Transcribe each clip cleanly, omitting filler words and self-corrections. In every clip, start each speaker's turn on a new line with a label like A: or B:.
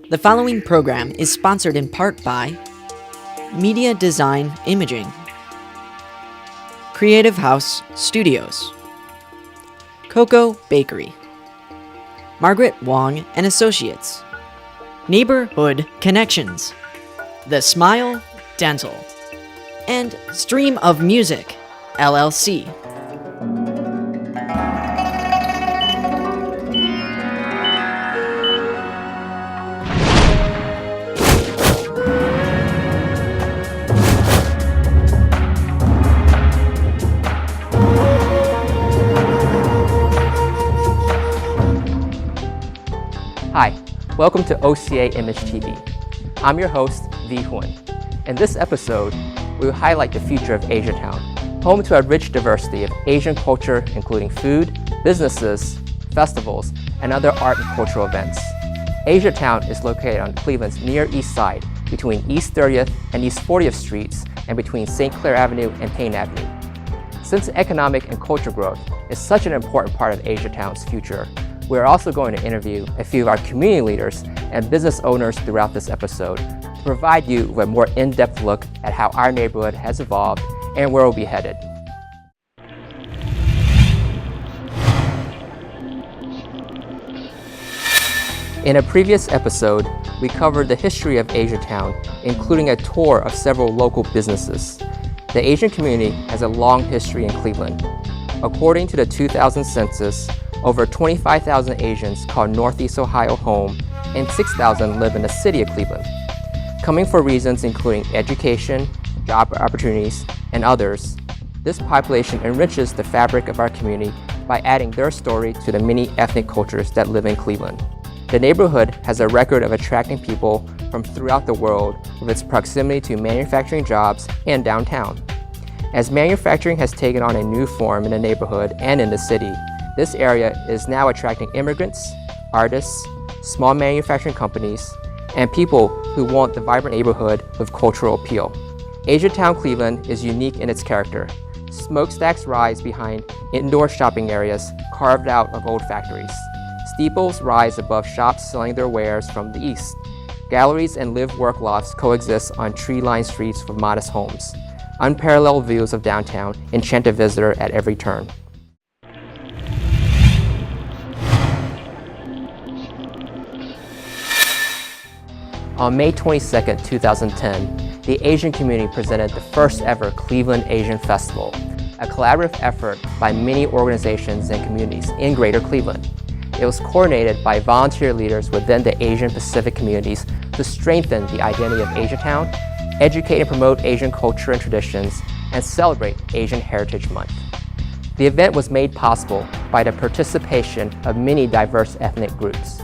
A: The following program is sponsored in part by Media Design Imaging, Creative House Studios, Coco Bakery, Margaret Wong and Associates, Neighborhood Connections, The Smile Dental, and Stream of Music, LLC.
B: Hi, welcome to OCA Image TV. I'm your host, V. Huan. In this episode, we will highlight the future of Asiatown, home to a rich diversity of Asian culture, including food, businesses, festivals, and other art and cultural events. Asiatown is located on Cleveland's Near East Side, between East 30th and East 40th Streets, and between St. Clair Avenue and Payne Avenue. Since economic and cultural growth is such an important part of Asiatown's future, we're also going to interview a few of our community leaders and business owners throughout this episode to provide you with a more in-depth look at how our neighborhood has evolved and where we'll be headed. In a previous episode, we covered the history of Asiatown, including a tour of several local businesses. The Asian community has a long history in Cleveland. According to the 2000 census, over 25,000 Asians call Northeast Ohio home, and 6,000 live in the city of Cleveland. Coming for reasons including education, job opportunities, and others, this population enriches the fabric of our community by adding their story to the many ethnic cultures that live in Cleveland. The neighborhood has a record of attracting people from throughout the world with its proximity to manufacturing jobs and downtown. As manufacturing has taken on a new form in the neighborhood and in the city, this area is now attracting immigrants, artists, small manufacturing companies, and people who want the vibrant neighborhood with cultural appeal. Asiatown Cleveland is unique in its character. Smokestacks rise behind indoor shopping areas carved out of old factories. Steeples rise above shops selling their wares from the east. Galleries and live-work lofts coexist on tree-lined streets with modest homes. Unparalleled views of downtown enchant a visitor at every turn. On May 22, 2010, the Asian community presented the first ever Cleveland Asian Festival, a collaborative effort by many organizations and communities in Greater Cleveland. It was coordinated by volunteer leaders within the Asian Pacific communities to strengthen the identity of Asiatown, educate and promote Asian culture and traditions, and celebrate Asian Heritage Month. The event was made possible by the participation of many diverse ethnic groups.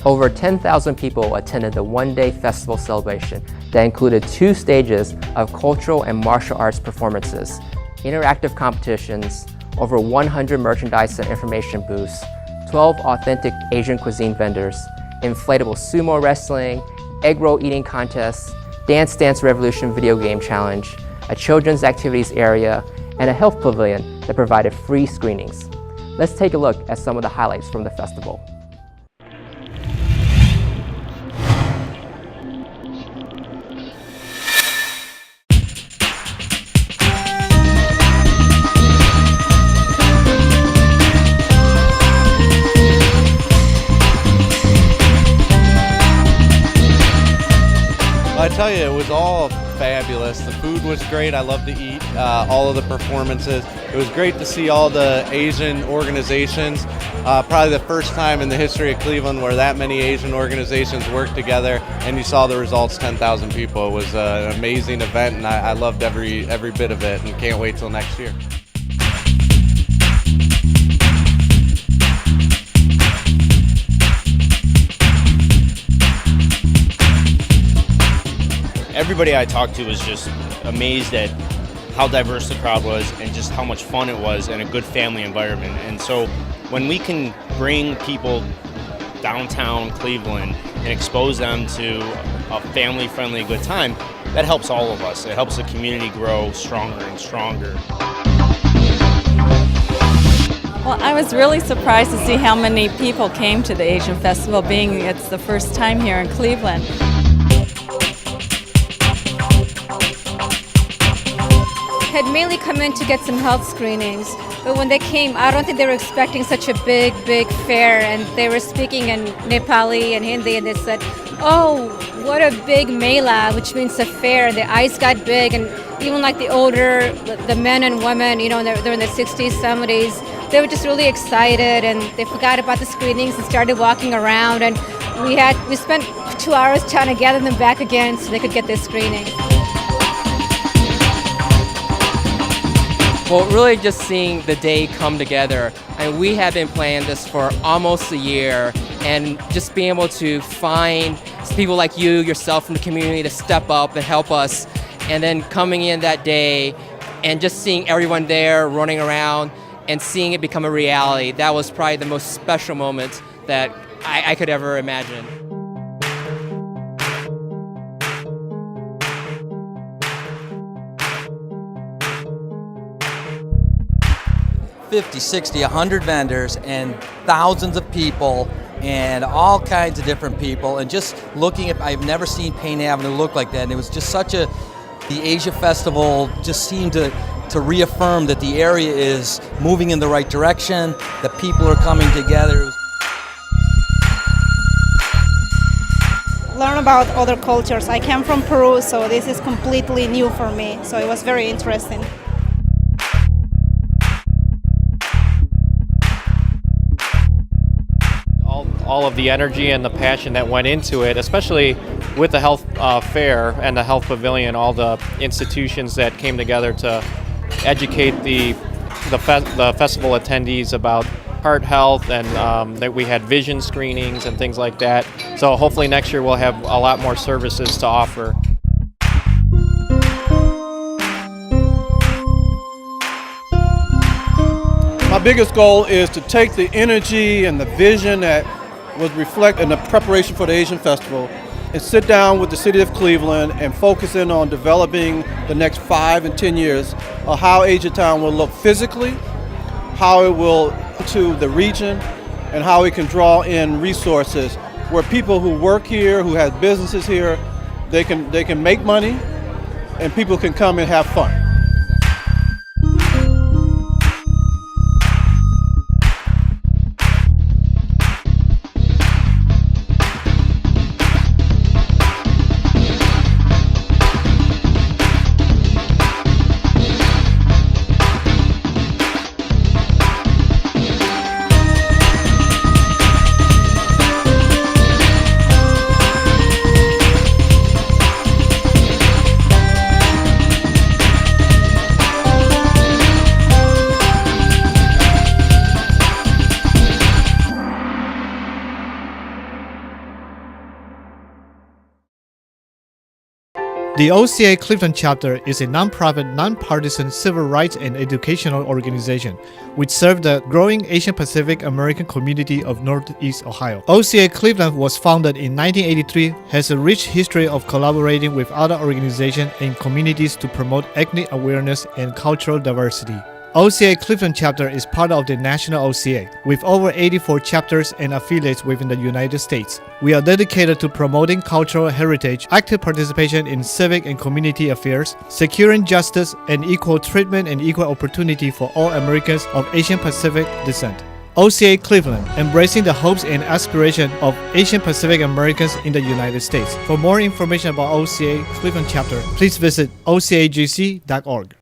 B: Over 10,000 people attended the one-day festival celebration that included 2 stages of cultural and martial arts performances, interactive competitions, over 100 merchandise and information booths, 12 authentic Asian cuisine vendors, inflatable sumo wrestling, egg roll eating contests, Dance Dance Revolution video game challenge, a children's activities area, and a health pavilion that provided free screenings. Let's take a look at some of the highlights from the festival.
C: I tell you, it was all fabulous. The food was great. I love to eat all of the performances. It was great to see all the Asian organizations. Probably the first time in the history of Cleveland where that many Asian organizations worked together, and you saw the results, 10,000 people. It was an amazing event, and I loved every bit of it, and can't wait till next year.
D: Everybody I talked to was just amazed at how diverse the crowd was and just how much fun it was and a good family environment. And so when we can bring people downtown Cleveland and expose them to a family-friendly good time, that helps all of us. It helps the community grow stronger and stronger.
E: Well, I was really surprised to see how many people came to the Asian Festival, being it's the first time here in Cleveland.
F: Had mainly come in to get some health screenings, but when they came, I don't think they were expecting such a big fair, and they were speaking in Nepali and Hindi, and they said, "Oh, what a big mela," which means a fair. The eyes got big, and even like the older, the men and women, you know, they're in their 60s, 70s, they were just really excited, and they forgot about the screenings and started walking around, and we spent 2 hours trying to gather them back again so they could get their screenings.
B: Well, really just seeing the day come together. And we have been planning this for almost a year, and just being able to find people like you, yourself from the community to step up and help us, and then coming in that day and just seeing everyone there running around and seeing it become a reality, that was probably the most special moment that I could ever imagine.
G: 50, 60, 100 vendors and thousands of people and all kinds of different people, and just looking at, I've never seen Payne Avenue look like that, and it was just the Asia Festival just seemed to reaffirm that the area is moving in the right direction, that people are coming together.
H: Learn about other cultures. I came from Peru, so this is completely new for me, so it was very interesting.
I: All of the energy and the passion that went into it, especially with the health fair and the health pavilion, all the institutions that came together to educate the festival attendees about heart health, and that we had vision screenings and things like that. So hopefully next year we'll have a lot more services to offer.
J: My biggest goal is to take the energy and the vision that was reflected in the preparation for the Asian Festival and sit down with the city of Cleveland and focus in on developing the next 5 and 10 years of how Asiatown will look physically, how it will to the region, and how it can draw in resources where people who work here, who have businesses here, they can make money and people can come and have fun.
K: The OCA Cleveland chapter is a nonprofit, nonpartisan civil rights and educational organization which serves the growing Asian Pacific American community of Northeast Ohio. OCA Cleveland was founded in 1983, has a rich history of collaborating with other organizations and communities to promote ethnic awareness and cultural diversity. OCA Cleveland chapter is part of the National OCA, with over 84 chapters and affiliates within the United States. We are dedicated to promoting cultural heritage, active participation in civic and community affairs, securing justice and equal treatment and equal opportunity for all Americans of Asian Pacific descent. OCA Cleveland, embracing the hopes and aspirations of Asian Pacific Americans in the United States. For more information about OCA Cleveland chapter, please visit ocagc.org.